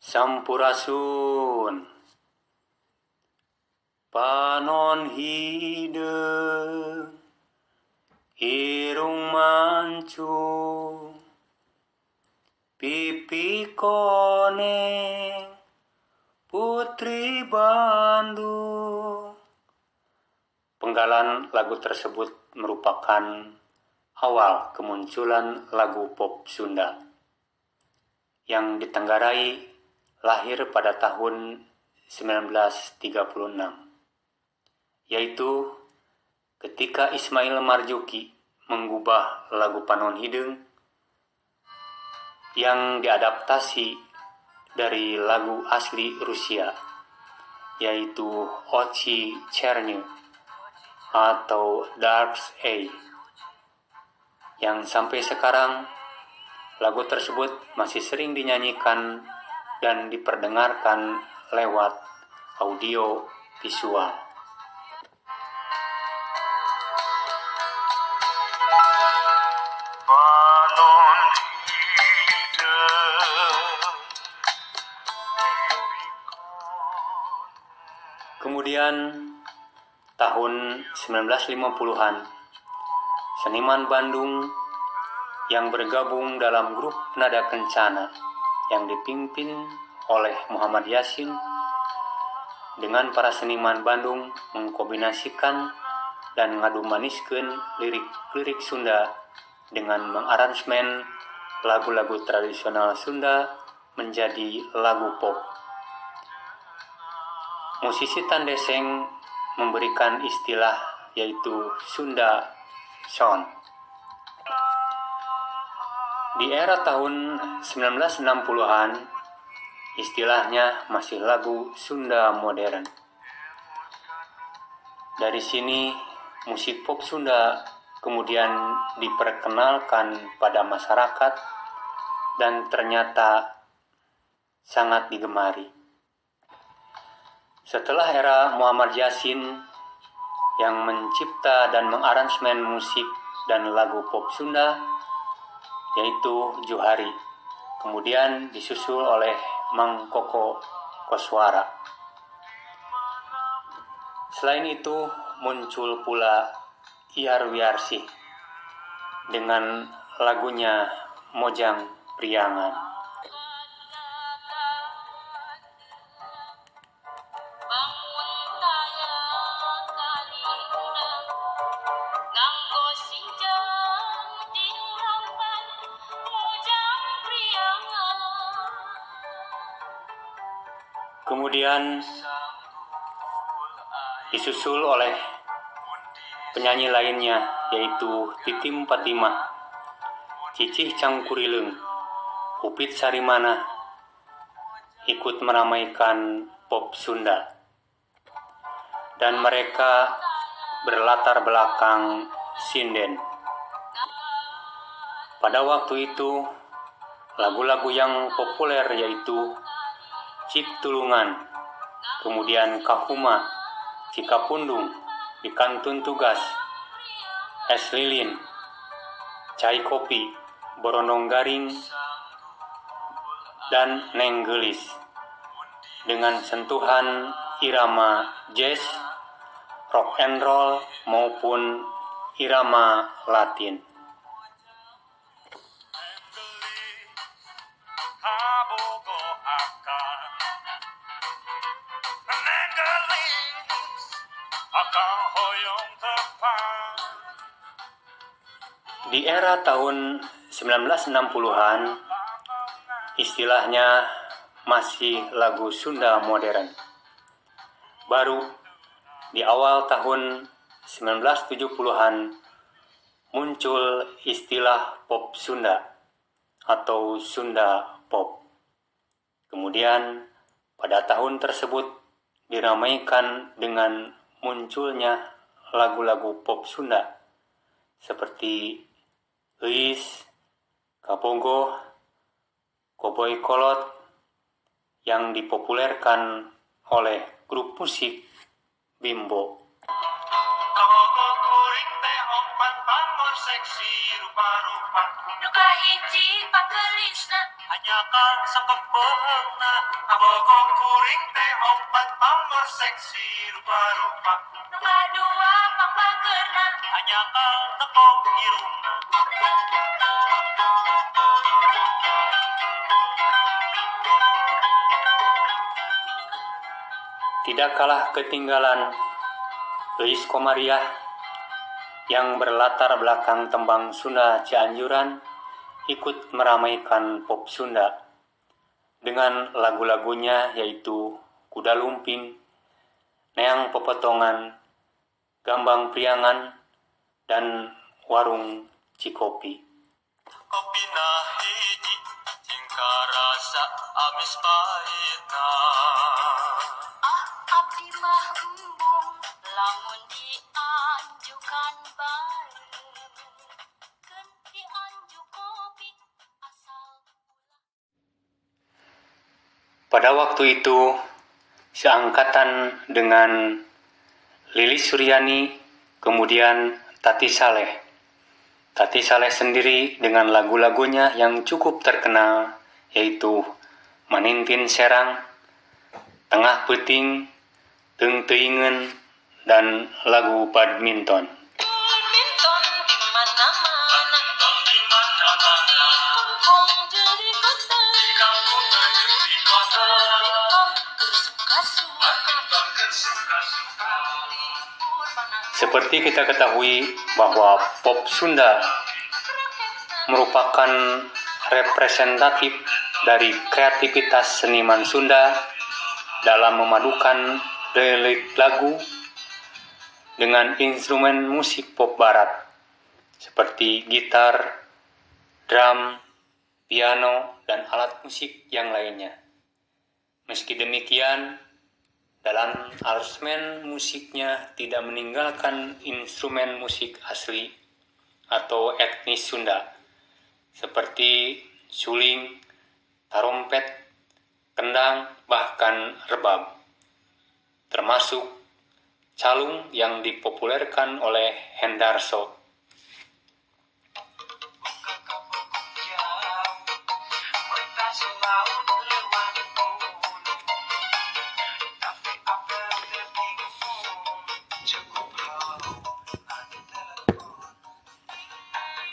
Sampurasun panon hideung irung mancung pipi koneng putri Bandung. Penggalan lagu tersebut merupakan awal kemunculan lagu pop Sunda yang ditenggarai lahir pada tahun 1936, yaitu ketika Ismail Marzuki mengubah lagu Panon Hideung yang diadaptasi dari lagu asli Rusia, yaitu Ochi Chernyu atau Dark Age, yang sampai sekarang lagu tersebut masih sering dinyanyikan dan diperdengarkan lewat audio visual. Kemudian tahun 1950-an, seniman Bandung yang bergabung dalam grup Nada Kencana yang dipimpin oleh Muhammad Yasin dengan para seniman Bandung mengkombinasikan dan ngadumaniskeun lirik-lirik Sunda dengan mengaransemen lagu-lagu tradisional Sunda menjadi lagu pop. Musisi Tandeseng memberikan istilah yaitu Sunda Sound. Di era tahun 1960-an, istilahnya masih lagu Sunda modern. Dari sini, musik pop Sunda kemudian diperkenalkan pada masyarakat dan ternyata sangat digemari. Setelah era Muhammad Yasin yang mencipta dan mengaransemen musik dan lagu pop Sunda, yaitu Johari, kemudian disusul oleh Mang Koko Koswara. Selain itu muncul pula Iyar Wiarsih dengan lagunya Mojang Priangan. Kemudian disusul oleh penyanyi lainnya yaitu Titim Fatimah, Cicih Cangkurileung, Upit Sarimana ikut meramaikan pop Sunda. Dan mereka berlatar belakang sinden. Pada waktu itu, lagu-lagu yang populer yaitu Cik Tulungan, kemudian Kahuma, Cikapundung, Dikantun Tugas, Es Lilin, Cai Kopi, Borondong Garing, dan Neng Gelis, dengan sentuhan irama jazz, rock and roll maupun irama Latin. Di era tahun 1960-an, istilahnya masih lagu Sunda modern. Baru di awal tahun 1970-an muncul istilah pop Sunda atau Sunda pop. Kemudian pada tahun tersebut diramaikan dengan munculnya lagu-lagu pop Sunda seperti Eis, Kapogo, Koboi Kolot yang dipopulerkan oleh grup musik Bimbo. seksi rupa rupa-rupa nu kahiji panggelisna hanya kang sakep beheungna abogo kuring teh opat pamor seksi rupa-rupa nu kadua pangbageurna hanya kang tekok irungna. Tidak kalah ketinggalan Lilis Komariah yang berlatar belakang tembang Sunda Cianjuran ikut meramaikan pop Sunda dengan lagu-lagunya yaitu Kuda Lumping, Neang Pepotongan, Gambang Priangan, dan Warung Cikopi. Kopi nah hiji tingkah rasa amis pahitna abdi mah embung lamun dianjukan bae keun dianjuk kopi asal ulah. Pada waktu itu, seangkatan dengan Lilis Suryani, kemudian Tati Saleh. Tati Saleh sendiri dengan lagu-lagunya yang cukup terkenal, yaitu Manintin Serang, Tengah Peuting, Teung Teuingeun, dan lagu Badminton. Badminton di mana-mana, kampung jadi kota, di kota, suka-suka. Seperti kita ketahui bahwa pop Sunda merupakan representatif dari kreativitas seniman Sunda dalam memadukan lirik lagu dengan instrumen musik pop barat seperti gitar, drum, piano, dan alat musik yang lainnya. Meski demikian, dalam aransemen musiknya tidak meninggalkan instrumen musik asli atau etnis Sunda seperti suling, tarompet, kendang, bahkan rebab, termasuk calung yang dipopulerkan oleh Hendarso.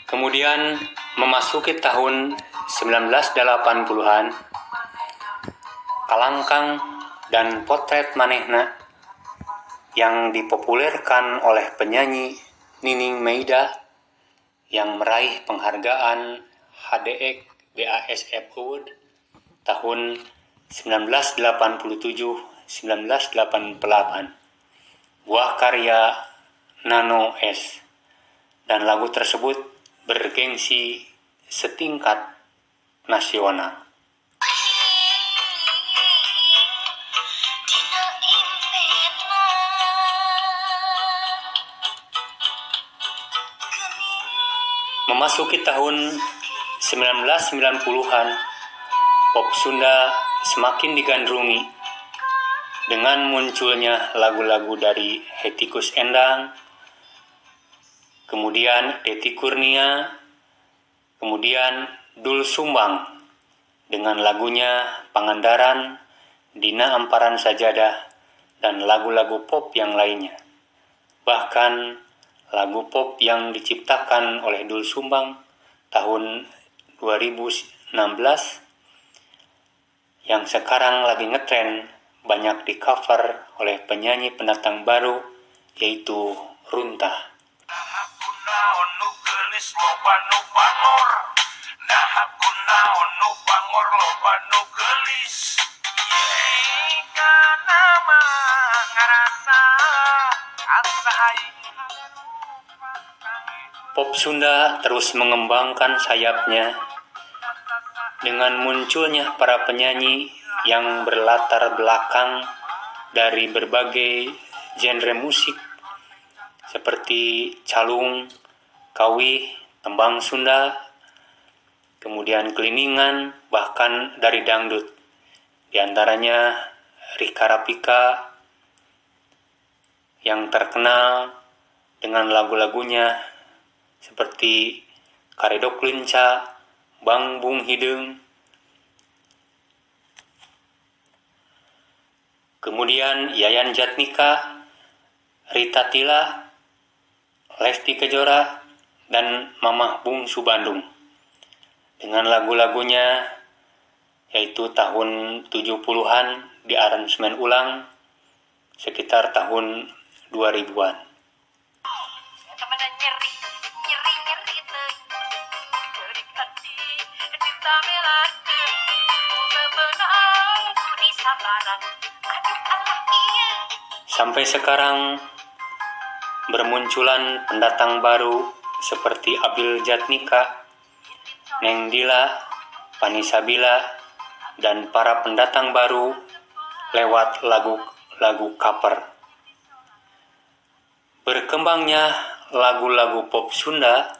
Kemudian memasuki tahun 1980-an, Kalangkang dan Potret Manehna yang dipopulerkan oleh penyanyi Nining Meida yang meraih penghargaan HDX BASF Award tahun 1987-1988, buah karya Nano S, dan lagu tersebut bergengsi setingkat nasional. Memasuki tahun 1990-an, pop Sunda semakin digandrungi dengan munculnya lagu-lagu dari Hetty Koes Endang, kemudian Detti Kurnia, kemudian Doel Sumbang dengan lagunya Pangandaran, Dina Amparan Sajadah, dan lagu-lagu pop yang lainnya. Bahkan lagu pop yang diciptakan oleh Doel Sumbang tahun 2016 yang sekarang lagi ngetren banyak di cover oleh penyanyi pendatang baru, yaitu Runtah. Pop Sunda terus mengembangkan sayapnya dengan munculnya para penyanyi yang berlatar belakang dari berbagai genre musik seperti calung, kawih, tembang Sunda, kemudian keliningan, bahkan dari dangdut. Di antaranya Rika Rafika yang terkenal dengan lagu-lagunya seperti Karedok Linca, Bang Bung Hideung, kemudian Yayan Jatnika, Rita Tila, Lesti Kejora, dan Mamah Bungsu Bandung. Dengan lagu-lagunya yaitu tahun 70-an diaransemen ulang sekitar tahun 2000-an. Sampai sekarang bermunculan pendatang baru seperti Abil Jatnika, Neng Dila, Panisabila, dan para pendatang baru lewat lagu-lagu cover. Berkembangnya lagu-lagu pop Sunda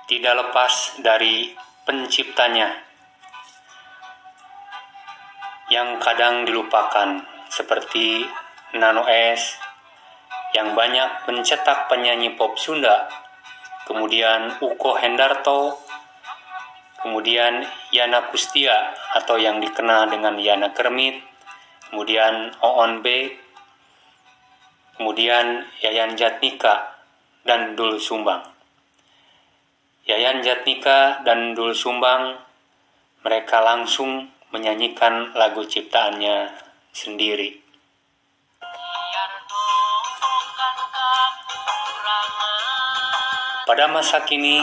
tidak lepas dari penciptanya yang kadang dilupakan, seperti Nano S yang banyak mencetak penyanyi pop Sunda, kemudian Uko Hendarto, kemudian Yana Kustia atau yang dikenal dengan Yana Kermit, kemudian Oon B, kemudian Yayan Jatnika dan Doel Sumbang. Yayan Jatnika dan Doel Sumbang, mereka langsung menyanyikan lagu ciptaannya sendiri. Pada masa kini,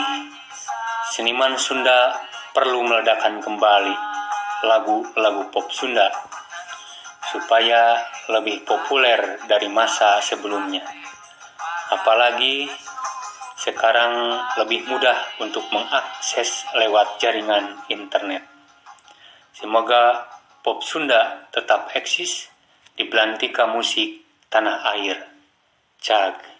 seniman Sunda perlu meledakan kembali lagu-lagu pop Sunda supaya lebih populer dari masa sebelumnya. Apalagi sekarang lebih mudah untuk mengakses lewat jaringan internet. Semoga pop Sunda tetap eksis di belantika musik tanah air. Cag.